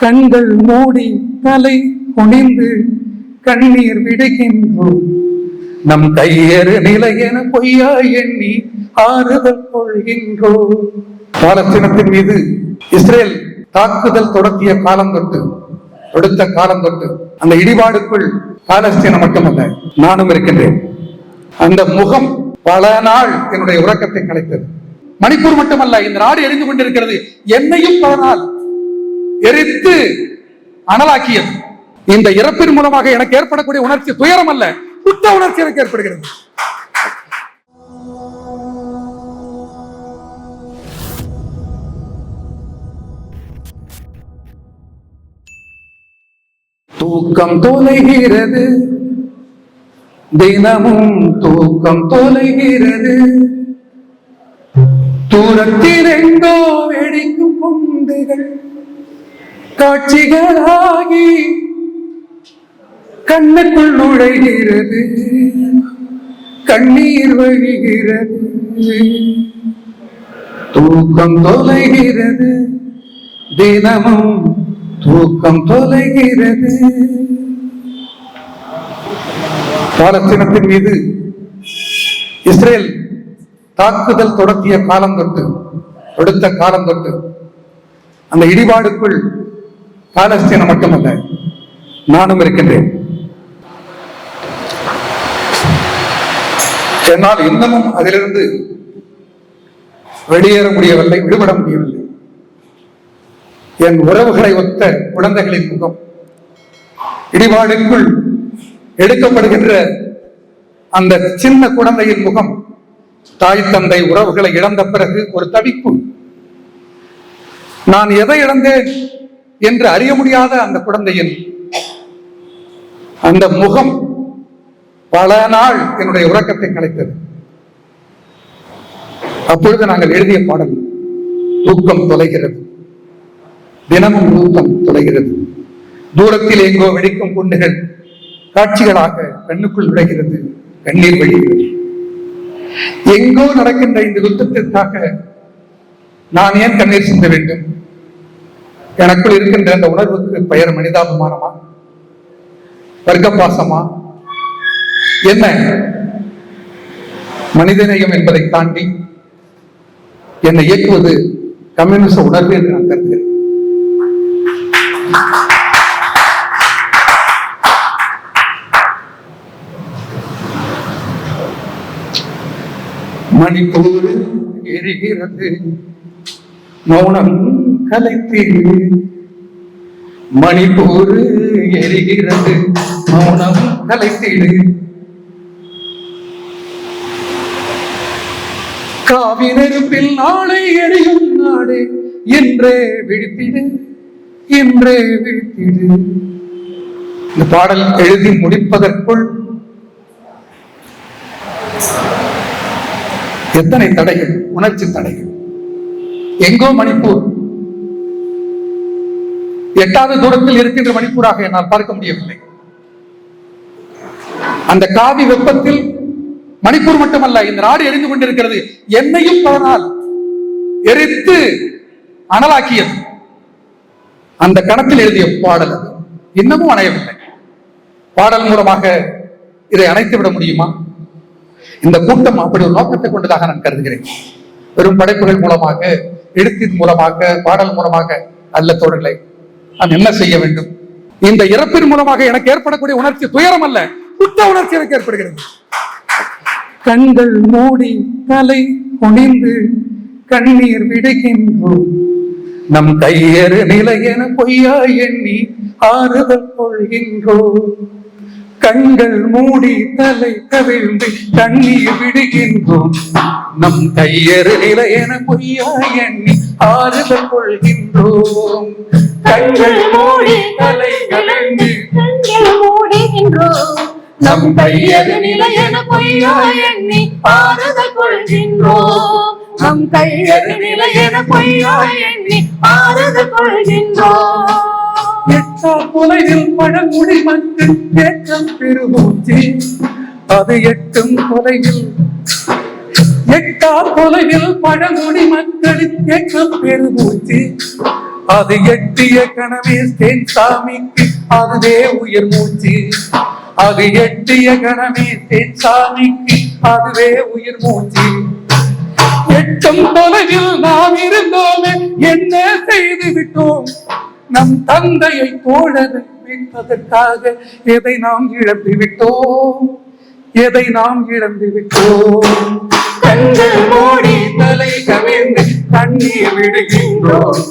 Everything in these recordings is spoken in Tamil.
கண்கள் மூடி தலை குனிந்து கண்ணீர் விடுகின்றோம். நம் கையறு நிலையென பொய்யா எண்ணி ஆறுதல் கொள்கின்றோம். பாலஸ்தீனத்தின் மீது இஸ்ரேல் தாக்குதல் தொடங்கிய காலம் தொட்டு தொடுத்த காலம் தொட்டு அந்த இடிபாடுக்குள் பாலஸ்தீனம் மட்டுமல்ல, நானும் இருக்கின்றேன். அந்த முகம் பல நாள் என்னுடைய உறக்கத்தை கலைத்தது. மணிப்பூர் மட்டுமல்ல, இந்த நாடு எரிந்து கொண்டிருக்கிறது. என்னையும் பல நாள் எரித்து அனலாக்கியது. இந்த இறப்பின் மூலமாக எனக்கு ஏற்படக்கூடிய உணர்ச்சி துயரம் அல்ல, குற்ற உணர்ச்சி எனக்கு ஏற்படுகிறது. தூக்கம் தொலைகிறது, தினமும் தூக்கம் தொலைகிறது. தூரத்தில் எங்கோ வெடிக்கும் குண்டுகள் காட்சிகளாகி கண்ணுக்குள் நுழைகிறது, கண்ணீர் வழிகிறது. தூக்கம் தொலைகிறது, தினமும் தூக்கம் தொலைகிறது. பாலஸ்தீனத்தின் மீது இஸ்ரேல் தாக்குதல் தொடங்கிய காலம் தொட்டு தொடுத்த காலம் தொட்டு அந்த இடிபாடுக்குள் பாலஸ்தீனம் மட்டுமல்ல, நானும் இருக்கின்றேன். என்னால் இன்னமும் அதிலிருந்து வெளியேற முடியவில்லை, விடுபட முடியவில்லை. என் உறவுகளை ஒத்த குழந்தைகளின் முகம், இடிபாடுக்குள் எடுக்கப்படுகின்ற அந்த சின்ன குழந்தையின் முகம், தாய் தந்தை உறவுகளை இழந்த பிறகு ஒரு தவிப்பு. நான் எதை இழந்தேன் என்று அறிய முடியாத அந்த குழந்தையின் அந்த முகம் பல நாள் என்னுடைய உறக்கத்தை கலைத்தது. அப்பொழுது நாங்கள் எழுதிய பாடல், தூக்கம் தொலைகிறது, தினமும் தூக்கம் தொலைகிறது. தூரத்தில் எங்கோ வெடிக்கும் குண்டுகள் காட்சிகளாக கண்ணுக்குள் விளைகிறது, கண்ணீர் வழிகிறது. எங்கோ நடக்கின்ற இந்த யுத்தத்திற்காக நான் ஏன் கண்ணீர் சிந்த வேண்டும்? எனக்குள் இருக்கின்ற அந்த உணர்வுக்கு பெயர் மனிதாபிமானமா, வர்க்கபாசமா, என்ன? மனிதநேயம் என்பதை தாண்டி என்னை இயக்குவது கம்யூனிச உணர்வு என்று நான் கருதுகிறேன். மணிப்பூர் எரிகிறது, மௌனம் கலைத்தீடு. மணிப்பூர் எரிகிறது, மௌனம் கலைத்தீடு. காவி நெருப்பில் நாளை எரியும் நாடு, என்றே விழித்திடு, என்றே விழித்திடு. இந்த பாடல் எழுதி முடிப்பதற்குள் எத்தனை தடைகள், உணர்ச்சி தடைகள். எங்கோ மணிப்பூர், எட்டாவது தூரத்தில் இருக்கின்ற மணிப்பூராக என்னால் பார்க்க முடியவில்லை. அந்த காவி வெப்பத்தில் மணிப்பூர் மட்டுமல்ல, இந்த நாடு எரிந்து கொண்டிருக்கிறது. என்னையும் பல நாள் எரித்து அனலாக்கியது. அந்த கணத்தில் எழுதிய பாடல் அது இன்னமும் அணையவில்லை. பாடல் மூலமாக இதை அணைத்து விட முடியுமா? இந்த கூட்டம் அப்படி ஒரு நோக்கத்தை கொண்டதாக நான் கருதுகிறேன். வெறும் படைப்புகள் மூலமாக, எழுத்தின் மூலமாக, பாடல் மூலமாக அல்ல தோழர்களே. நான் என்ன செய்ய வேண்டும்? இந்த இறப்பின் மூலமாக எனக்கு ஏற்படக்கூடிய உணர்ச்சி துயரம் அல்ல, குற்ற உணர்ச்சி எனக்கு ஏற்படுகிறது. கண்கள் மூடி தலை குனிந்து கண்ணீர் விடுகின்றோம். நம் கையறு நிலையென பொய்யா எண்ணி ஆறுதல் கொள்கின்றோம். கண்கள் மூடி தலை கவிழ்ந்து கண்ணீர் விடுகின்றோம். நம் கையறு நிலையென பொய்யா எண்ணி ஆறுதல் கொள்கின்றோம். கண்கள் மூடி தலை கவிழ்ந்து கண்ணீர் மூடுகின்றோம். நம் கையறு நிலையென பொய்யா எண்ணி ஆறுதல் கொள்கின்றோம். நம் கையறு நிலையென பொய்யா எண்ணி ஆறுதல் கொள்கின்றோம். எட்டா கொலையில் பழங்குடி மக்கள் ஏற்றம் பெருமூச்சு, அது எட்டும் கொலையில். எட்டா கொலையில் பழங்குடி மக்களின் ஏற்றம் பெருமூச்சு, அது எட்டிய கனவே தேன் சாமிக்கு அதுவே உயிர் மூச்சு. அது எட்டிய கனவே தேன் சாமிக்கு அதுவே உயிர் மூச்சு. எட்டும் தொலைவில் நாம் இருந்தோமே என்ன செய்து விட்டோம்? நம் தந்தையை தோழரை மீட்பதற்காக எதை நாம் இழந்து விட்டோம்? எதை நாம் இழந்து விட்டோம்? கண்கள் மூடி தலை கவிழ்ந்து கண்ணீர் விடுகின்றோம்.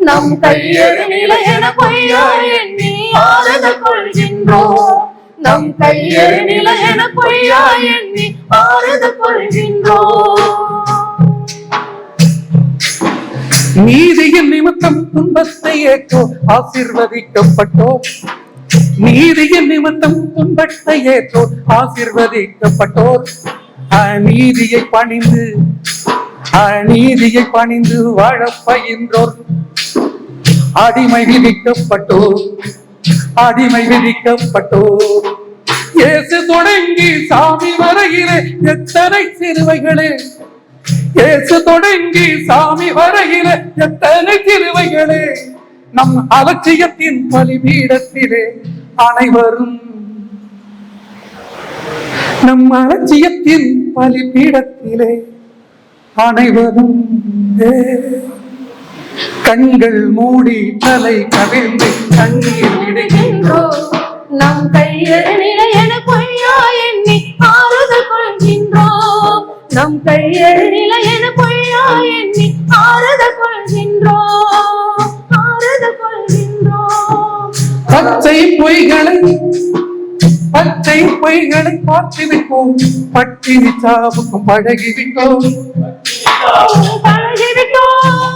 நம் கையெழு நிலையென பொய்யா எண்ணி ஆறுதல் கொள்கின்றோம். நம் கையெழு நிலையென பொய்யா எண்ணி ஆறுதல் கொள்கின்றோம். நீதியின் நிமித்தம் துன்பத்தை ஏற்றோ ஆசீர்வதிக்கப்பட்டோம். நீதியின் நிமித்தம் துன்பத்தை ஏற்றோ ஆசீர்வதிக்கப்பட்டோர். அநீதியை பணிந்து அநீதியை பணிந்து வாழ பயின்றோர். அடிமை விதிக்கப்பட்டோர் அடிமை விதிக்கப்பட்டோர். இயேசு தொடங்கி சாமி வரையிலே எத்தனை சிறுவைகளே. இயேசு தொடங்கி சாமி வரையில எத்தனை திருவைகளே. நம் அலட்சியத்தின் பலிபீடத்திலே அனைவரும் நம் அலட்சியத்தின் பலிபீடத்திலே அனைவரும் கண்கள் மூடி தலை கவிழ்ந்து கண்ணீர் விடுகின்றோம். நம் கையெழு நிலையென பொய்யா எண்ணி ஆறுதல் கொள்கின்றோம். நம் கையெழு நிலையென பொய்யா எண்ணி ஆறுதல் கொள்கின்றோம். ஆறுதல் கொள்கின்றோம். பச்சை பொய்களை பார்த்துவிட்டோம். பட்டினி சாவுக்கும் பழகிவிட்டோம்.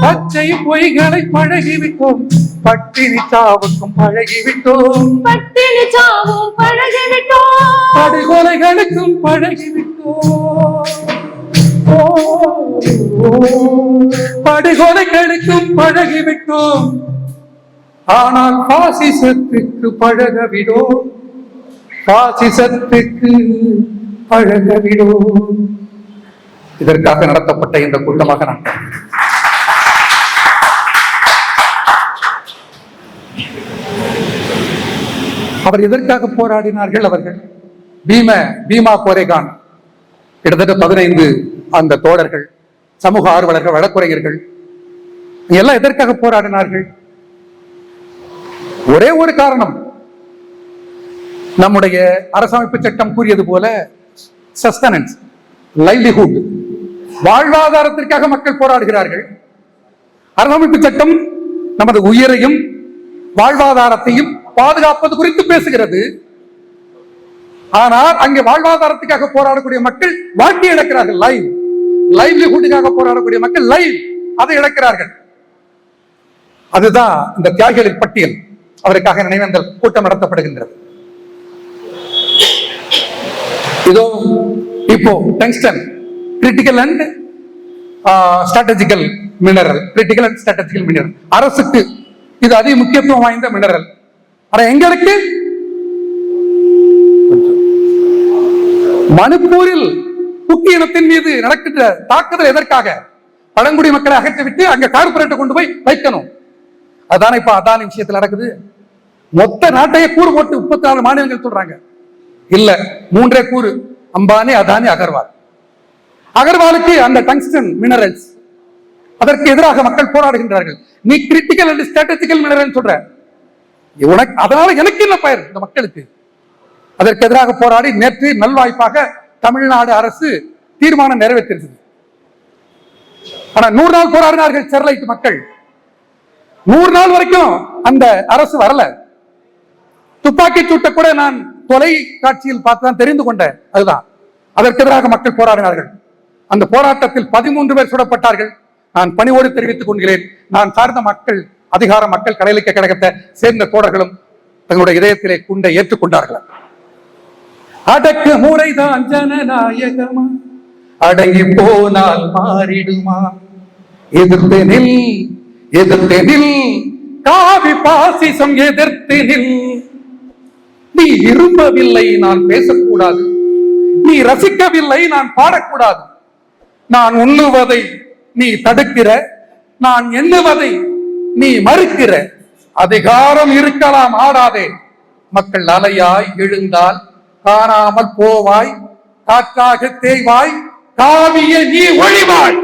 பச்சை பொய்களை பழகிவிட்டோம். பட்டினி சாவுக்கும் பழகிவிட்டோம். பட்டினி சாவும் பழகிவிட்டோம். படுகொலைகளுக்கும் பழகிவிட்டோம். படுகொலைகளுக்கும் பழகிவிட்டோம். ஆனால் பாசிசத்துக்கு பழகவிடோம். பாசிசத்துக்கு பழகவிடோம். இதற்காக நடத்தப்பட்ட இந்த கூட்டமாக நான் அவர் எதற்காக போராடினார்கள்? அவர்கள் பீமா கோரேகான் கிட்டத்தட்ட 15 அந்த தோழர்கள், சமூக ஆர்வலர்கள், வழக்குரைஞர்கள் எல்லாம் எதற்காக போராடினார்கள்? ஒரே ஒரு காரணம். நம்முடைய அரசமைப்பு சட்டம் கூறியது போல சஸ்டனன்ஸ், லைவ்லிஹுட், வாழ்வாதாரத்திற்காக மக்கள் போராடுகிறார்கள். அரசமைப்பு சட்டம் நமது உயிரையும் வாழ்வாதாரத்தையும் பாதுகாப்பது குறித்து பேசுகிறது. ஆனால் அங்கே வாழ்வாதாரத்துக்காக போராடக்கூடிய மக்கள் வாழ்க்கை இழக்கிறார்கள். லைவ்லிஹுட்டுக்காக போராடக்கூடிய மக்கள் அதை இழக்கிறார்கள். அதுதான் இந்த தியாகிகளின் பட்டியல். அவருக்காக நினைவேந்தல் கூட்டம் நடத்தப்படுகின்றது. இதோ இப்போ tungsten critical and strategical mineral, critical and strategical mineral அரசுக்கு இது அதிக முக்கியத்துவம் வாய்ந்த மினரல். ஆனா எங்களுக்கு மணிப்பூரில் குக்கி இனத்தின் மீது நடக்கின்ற தாக்குதல் எதற்காக? பழங்குடி மக்களை அகற்றிவிட்டு அங்க கார்பரேட்டை கொண்டு போய் வைக்கணும். அதுதானே இப்ப அதானி விஷயத்தில் நடக்குது. மொத்த நாட்டையே கூறு போட்டு 34 மாநிலங்கள் சொல்றாங்க. இல்ல, 3 கூறு: அம்பானி, அதானி, அகர்வால். அகர்வாலுக்கு அந்த டங்ஸ்டன் மினரல்ஸ், அதற்கு எதிராக மக்கள் போராடுகின்றார்கள். நீ கிரிட்டிக்கல் அண்ட் ஸ்ட்ராட்டஜிக்கல் மினரல் சொல்ற, அதனால எனக்கு என்ன பயன் இந்த மக்களுக்கு? அதற்கு எதிராக போராடி நேற்று நல்வாய்ப்பாக தமிழ்நாடு அரசு தீர்மானம் நிறைவேற்றிருக்கிறது. ஆனா 100 நாள் போராடினார்கள் ஸ்டெர்லைட் மக்கள். 100 நாள் வரைக்கும் அந்த அரசு வரல. துப்பாக்கி சூட்ட கூட நான் தொலைக்காட்சியில் பார்த்துதான் தெரிந்து கொண்டேன். அதுதான் அதற்கு எதிராக மக்கள் போராடினார்கள். அந்த போராட்டத்தில் 13 பேர் சுடப்பட்டார்கள். நான் பணிவோடு தெரிவித்துக் கொள்கிறேன். நான் சார்ந்த மக்கள், அதிகார மக்கள், கடலிக்க கழகத்தை சேர்ந்த தோழர்களும் தங்களுடைய இதயத்திலே குண்டை ஏற்றுக்கொண்டார்கள். அடக்கு முறைதான் ஜனநாயகமா, அடங்கி போனால் மாறிடுமா? எதிர்த்தெனில் எதிர்த்தெனில் காவி பாசிசம் எதிர்த்தெனில். நீ விரும்பவில்லை நான் பேசக்கூடாது, நீ ரசிக்கவில்லை நான் பாடக்கூடாது. நான் உண்ணுவதை நீ தடுக்கிற, நான் எண்ணுவதை நீ மறுக்கிற. அதிகாரம் இருக்கலாம், ஆடாதே. மக்கள் அலையாய் எழுந்தால் காணாமல் போவாய், காற்றாக தேய்வாய், காவிய நீ ஒழிவாய்.